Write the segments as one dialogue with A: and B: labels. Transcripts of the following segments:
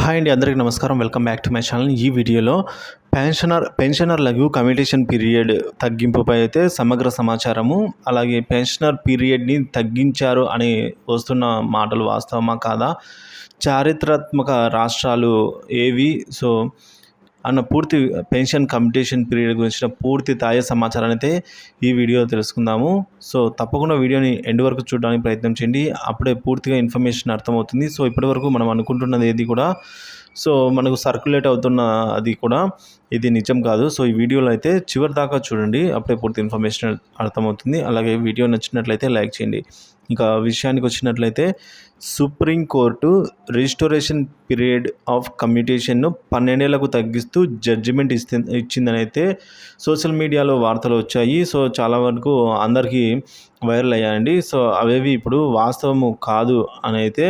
A: Hi అండి, అందరికీ నమస్కారం. Welcome back to my channel. ఈ వీడియోలో పెన్షనర్లకు కమ్యూటేషన్ పీరియడ్ తగ్గింపుపై అయితే సమగ్ర సమాచారము, అలాగే పెన్షనర్ పీరియడ్ని తగ్గించారు అని వస్తున్న మాటలు వాస్తవమా కాదా, చారిత్రాత్మక రాష్ట్రాలు ఏవి, సో అన్న పూర్తి పెన్షన్ కమ్యూటేషన్ పీరియడ్ గురించిన పూర్తి తాజా సమాచారాన్ని అయితే ఈ వీడియోలో తెలుసుకుందాము. సో తప్పకుండా వీడియోని ఎండ్ వరకు చూడడానికి ప్రయత్నం చేయండి, అప్పుడే పూర్తిగా ఇన్ఫర్మేషన్ అర్థమవుతుంది. సో ఇప్పటివరకు మనం అనుకుంటున్నది ఏది కూడా మనకు సర్క్యులేట్ అవుతున్న అది కూడా ఇది నిజం కాదు. సో ఈ వీడియోలో అయితే చివరి దాకా చూడండి, అప్పుడే పూర్తి ఇన్ఫర్మేషన్ అర్థమవుతుంది. అలాగే వీడియో నచ్చినట్లయితే లైక్ చేయండి. ఇంకా విషయానికి వచ్చినట్లయితే సుప్రీంకోర్టు రిజిస్టోరేషన్ పీరియడ్ ఆఫ్ కమ్యూటేషన్ను 12 ఏళ్లకు తగ్గిస్తూ జడ్జిమెంట్ ఇచ్చిందని అయితే సోషల్ మీడియాలో వార్తలు వచ్చాయి. సో చాలా వరకు అందరికీ వైరల్ అయ్యాయండి. సో అవేవి ఇప్పుడు వాస్తవము కాదు అని అయితే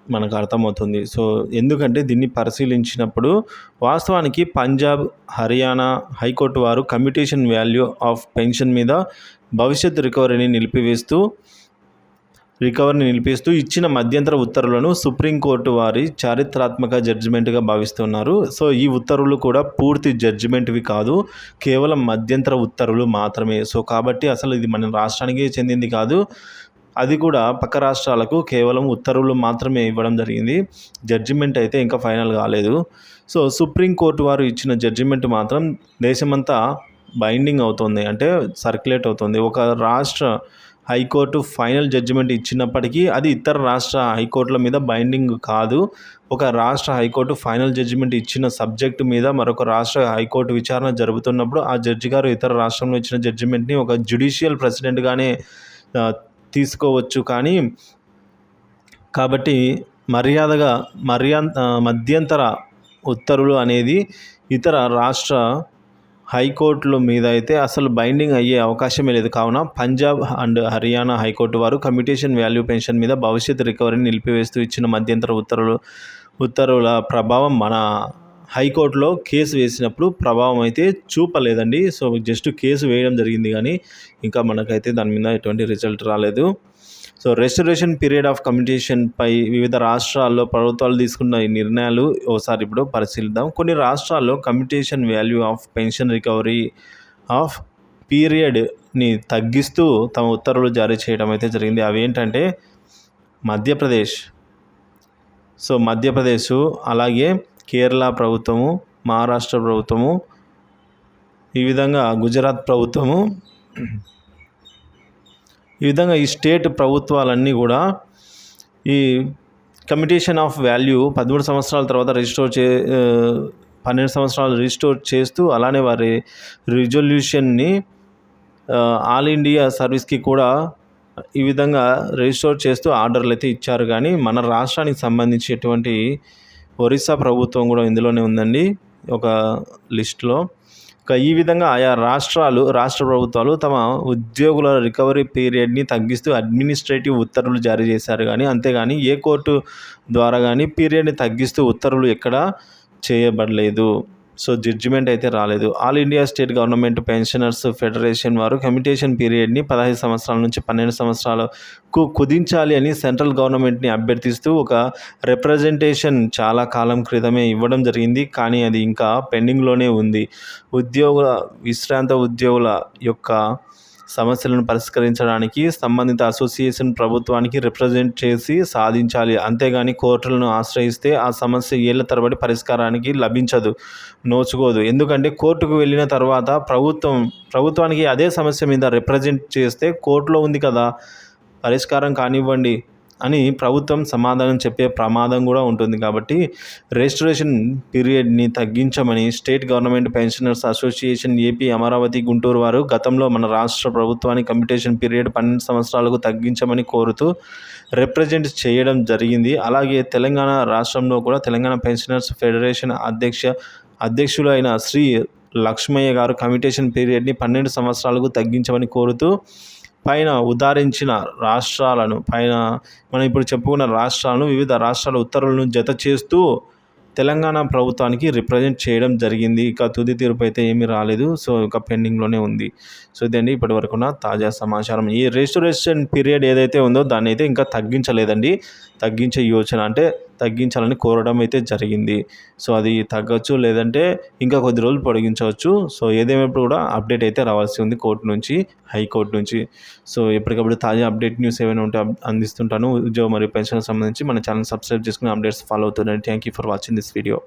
A: మనకు అర్థమవుతుంది. సో ఎందుకంటే దీన్ని పరిశీలించినప్పుడు వాస్తవానికి పంజాబ్, హర్యానా హైకోర్టు వారు కమ్యూటేషన్ వాల్యూ ఆఫ్ పెన్షన్ మీద భవిష్యత్ రికవరీని నిలిపిస్తూ ఇచ్చిన మధ్యంతర ఉత్తర్వులను సుప్రీంకోర్టు వారి చారిత్రాత్మక జడ్జిమెంట్గా భావిస్తున్నారు. సో ఈ ఉత్తర్వులు కూడా పూర్తి జడ్జిమెంట్వి కాదు, కేవలం మధ్యంతర ఉత్తర్వులు మాత్రమే. సో కాబట్టి అసలు ఇది మన రాష్ట్రానికి చెందింది కాదు, అది కూడా పక్క రాష్ట్రాలకు కేవలం ఉత్తర్వులు మాత్రమే ఇవ్వడం జరిగింది. జడ్జిమెంట్ అయితే ఇంకా ఫైనల్ కాలేదు. సో సుప్రీంకోర్టు వారు ఇచ్చిన జడ్జిమెంట్ మాత్రం దేశమంతా బైండింగ్ అవుతుంది, అంటే సర్క్యులేట్ అవుతుంది. ఒక రాష్ట్ర హైకోర్టు ఫైనల్ జడ్జిమెంట్ ఇచ్చినప్పటికీ అది ఇతర రాష్ట్ర హైకోర్టుల మీద బైండింగ్ కాదు. ఒక రాష్ట్ర హైకోర్టు ఫైనల్ జడ్జిమెంట్ ఇచ్చిన సబ్జెక్టు మీద మరొక రాష్ట్ర హైకోర్టు విచారణ జరుగుతున్నప్పుడు ఆ జడ్జి గారు ఇతర రాష్ట్రంలో ఇచ్చిన జడ్జిమెంట్ని ఒక జ్యుడిషియల్ ప్రెసిడెంట్గానే తీసుకోవచ్చు. కాబట్టి మధ్యంతర ఉత్తర్వులు అనేది ఇతర రాష్ట్ర హైకోర్టుల మీద అయితే అసలు బైండింగ్ అయ్యే అవకాశమే లేదు. కావున పంజాబ్ అండ్ హర్యానా హైకోర్టు వారు కమ్యూటేషన్ వాల్యూ పెన్షన్ మీద భవిష్యత్ రికవరీని నిలిపివేస్తూ ఇచ్చిన మధ్యంతర ఉత్తర్వుల ప్రభావం మన హైకోర్టులో కేసు వేసినప్పుడు ప్రభావం అయితే చూపలేదండి. సో జస్ట్ కేసు వేయడం జరిగింది, కానీ ఇంకా మనకైతే దాని మీద ఎటువంటి రిజల్ట్ రాలేదు. సో రెస్టరేషన్ పీరియడ్ ఆఫ్ కమ్యూటేషన్పై వివిధ రాష్ట్రాల్లో ప్రభుత్వాలు తీసుకున్న ఈ నిర్ణయాలు ఒకసారి ఇప్పుడు పరిశీలిద్దాం. కొన్ని రాష్ట్రాల్లో commutation value of pension recovery of పీరియడ్ని తగ్గిస్తూ తమ ఉత్తర్వులు జారీ చేయడం అయితే జరిగింది. అవి ఏంటంటే మధ్యప్రదేశ్, అలాగే కేరళ ప్రభుత్వము, మహారాష్ట్ర ప్రభుత్వము, ఈ విధంగా గుజరాత్ ప్రభుత్వము, ఈ విధంగా ఈ స్టేట్ ప్రభుత్వాలన్నీ కూడా ఈ కమ్యూటేషన్ ఆఫ్ వాల్యూ 13 సంవత్సరాల తర్వాత 12 సంవత్సరాలు రిజిస్టోర్ చేస్తూ, అలానే వారి రిజల్యూషన్ని ఆల్ ఇండియా సర్వీస్కి కూడా ఈ విధంగా రిజిస్టోర్ చేస్తూ ఆర్డర్లు అయితే ఇచ్చారు. కానీ మన రాష్ట్రానికి సంబంధించి ఎటువంటి ఒరిస్సా ప్రభుత్వం కూడా ఇందులోనే ఉందండి ఒక లిస్టులో. ఈ విధంగా ఆయా రాష్ట్ర ప్రభుత్వాలు తమ ఉద్యోగుల రికవరీ పీరియడ్ని తగ్గిస్తూ అడ్మినిస్ట్రేటివ్ ఉత్తర్వులు జారీ చేశారు. కానీ అంతేగాని ఏ కోర్టు ద్వారా కానీ పీరియడ్ని తగ్గిస్తూ ఉత్తర్వులు ఎక్కడా చేయబడలేదు. సో జడ్జిమెంట్ అయితే రాలేదు. All India state government pensioners federation వారు కమ్యూటేషన్ పీరియడ్ని 15 సంవత్సరాల నుంచి 12 సంవత్సరాలకు కుదించాలి అని సెంట్రల్ గవర్నమెంట్ని అభ్యర్థిస్తూ ఒక రిప్రజెంటేషన్ చాలా కాలం క్రితమే ఇవ్వడం జరిగింది, కానీ అది ఇంకా పెండింగ్లోనే ఉంది. విశ్రాంత ఉద్యోగుల యొక్క సమస్యలను పరిష్కరించడానికి సంబంధిత అసోసియేషన్ ప్రభుత్వానికి రిప్రజెంట్ చేసి సాధించాలి, అంతేగాని కోర్టులను ఆశ్రయిస్తే ఆ సమస్య ఏళ్ల తరబడి పరిష్కారానికి నోచుకోదు. ఎందుకంటే కోర్టుకు వెళ్ళిన తర్వాత ప్రభుత్వానికి అదే సమస్య మీద రిప్రజెంట్ చేస్తే కోర్టులో ఉంది కదా, పరిష్కారం కానివ్వండి అని ప్రభుత్వం సమాధానం చెప్పే ప్రమాదం కూడా ఉంటుంది. కాబట్టి రెస్టరేషన్ పీరియడ్ని తగ్గించమని state government pensioners association AP, Amaravati, Guntur వారు గతంలో మన రాష్ట్ర ప్రభుత్వానికి కమ్యూటేషన్ పీరియడ్ 12 సంవత్సరాలకు తగ్గించమని కోరుతూ రిప్రజెంట్ చేయడం జరిగింది. అలాగే తెలంగాణ రాష్ట్రంలో కూడా తెలంగాణ పెన్షనర్స్ ఫెడరేషన్ అధ్యక్షులు అయిన శ్రీ లక్ష్మయ్య గారు కమ్యూటేషన్ పీరియడ్ని 12 సంవత్సరాలకు తగ్గించమని కోరుతూ మనం ఇప్పుడు చెప్పుకున్న రాష్ట్రాలను, వివిధ రాష్ట్రాల ఉత్తర్వులను జత చేస్తూ తెలంగాణ ప్రభుత్వానికి రిప్రజెంట్ చేయడం జరిగింది. ఇక తుది తీర్పు అయితే ఏమీ రాలేదు. సో ఇక పెండింగ్లోనే ఉంది. సో ఇదండి ఇప్పటి వరకున్న తాజా సమాచారం. ఈ రెస్టరేషన్ పీరియడ్ ఏదైతే ఉందో దాన్ని అయితే ఇంకా తగ్గించలేదండి. తగ్గించే యోచన అంటే తగ్గించాలని కోరడం అయితే జరిగింది. సో అది తగ్గొచ్చు, లేదంటే ఇంకా కొద్ది రోజులు పొడిగించవచ్చు. సో ఏదేమైనప్పుడు కూడా అప్డేట్ అయితే రావాల్సి ఉంది కోర్టు నుంచి, హైకోర్టు నుంచి. సో ఎప్పటికప్పుడు తాజా అప్డేట్ న్యూస్ ఏమైనా ఉంటే అందిస్తుంటాను. ఉద్యోగం మరియు పెన్షన్కి సంబంధించి మన ఛానల్ సబ్స్క్రైబ్ చేసుకుని అప్డేట్స్ ఫాలో అవుతుండండి. Thank you for watching this video.